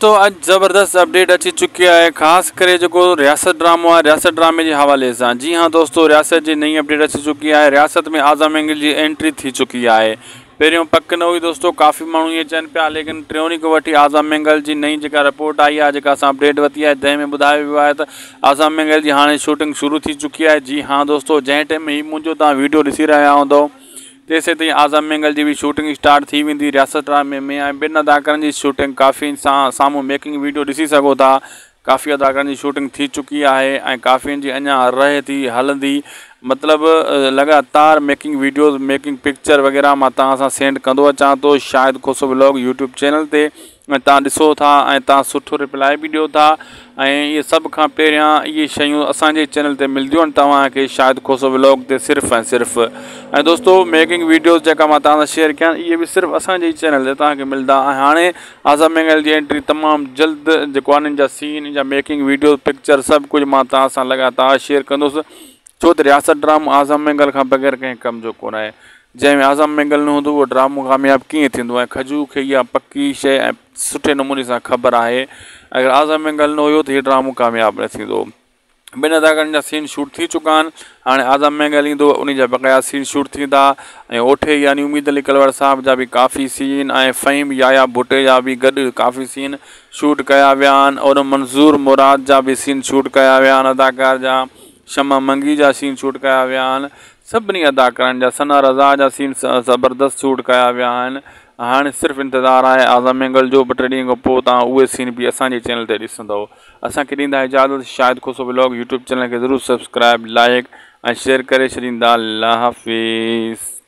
दोस्तों अज ज़बरदस्त अपडेट अची चुकी है, खास करे जो रियासत ड्रामो है, रियासत ड्रामे के हवाले से। जी हाँ दोस्तों, रियासत की नई अपडेट अची चुकी है। रियासत में आज़म एंगल की एंट्री थी चुकी है। पहिरियों पक न हुई दोस्तों, काफ़ी मानू ये चन पाया, लेकिन टियों को वठी आज़म एंगल की नई जो रिपोर्ट आई है, जो अस अपडेट वती है, जैमें बुधाया वियो है तो आज़म एंगल की हाँ शूटिंग शुरू थी चुकी है। जी हाँ दोस्तों, जै टाइम ही मुझे तुम वीडियो ॾिसी रहा हूंदो तेसे ताईं आज़म एंगल की भी शूटिंग स्टार्ट थी वी रियासत ड्रामे में। ॿिनि अदाकारनि की शूटिंग काफ़ी सामूँ मेकिंग वीडियो ॾिसी सघो था। काफ़ी अदाकारनि की शूटिंग थी चुकी है, काफ़ी जी अञा रहे थी हलंदी, मतलब लगातार मेकिंग वीडियोज़ मेकिंग पिक्चर वग़ैरह मैं तव्हां सेंड कंदो अचां तो। शायद खोसो व्लॉग यूट्यूब चैनल ते तव्हां ॾिसो था ऐं तव्हां सुठो रिप्लाई भी ॾियो था। ये सब खां पहिरियां ये शयूं असांजे चैनल ते मिलदियूं आहिनि तव्हांखे, शायद खोसो व्लॉग ते सिर्फ़ ऐं सिर्फ़। दोस्तों मेकिंग वीडियोज़ जेका मां तव्हां सां शेयर कयां ये भी सिर्फ़ असांजे चैनल ते तव्हांखे मिलदा। हाणे आज़म एंगल की एंट्री तमाम जल्द जेको आहे इन्हनि जा सीन जा मेकिंग वीडियो पिक्चर सब कुछ मां तव्हां सां लगातार शेयर कंदुसि, छो तो रियासत ड्रामो आज़म एंगल खां बग़ैर कंहिं कम जो कोन है। जैमें आज़म एंगल न हूंदो वो ड्रामो कामयाब कीअं थींदो है, खजू खे इहा पक्की शइ ऐं सुठे नमूने सां ख़बर है। अगर आज़म एंगल न हुयो तो ये ड्रामो कामयाब न थींदो। ॿिनि अदाकारनि जा सीन शूट थी चुका आहिनि। हाणे आज़म एंगल ईंदो, उन जा बक़ाया सीन शूट थींदा। ऐं ओठे यानी उम्मीद अली कलवर साहब जा भी काफ़ी सीन ऐं फ़हीम याया भुट्टे जा भी गॾु काफ़ी सीन शूट कया विया आहिनि, और मंज़ूर मुराद जा भी सीन शूट कया विया आहिनि। अदाकार जा शमा मंगी जा सीन शूट कया विया आहिनि। सभिनी अदाकारनि जा, सना रज़ा जा सीन ज़बरदस्त शूट कया विया आहिनि। हाँ सिर्फ़ इंतज़ार है आज़म एंगल जो, 2-3 ॾींहं खां पोइ तव्हां उहे सीन भी असांजे चैनल ते ॾिसंदव। असांखे ॾींदा इजाज़त, शायद खोसो व्लॉग यूट्यूब चैनल के ज़रूर सब्सक्राइब लाइक ऐं शेयर करे छॾींदा। अल्लाह हाफ़िज़।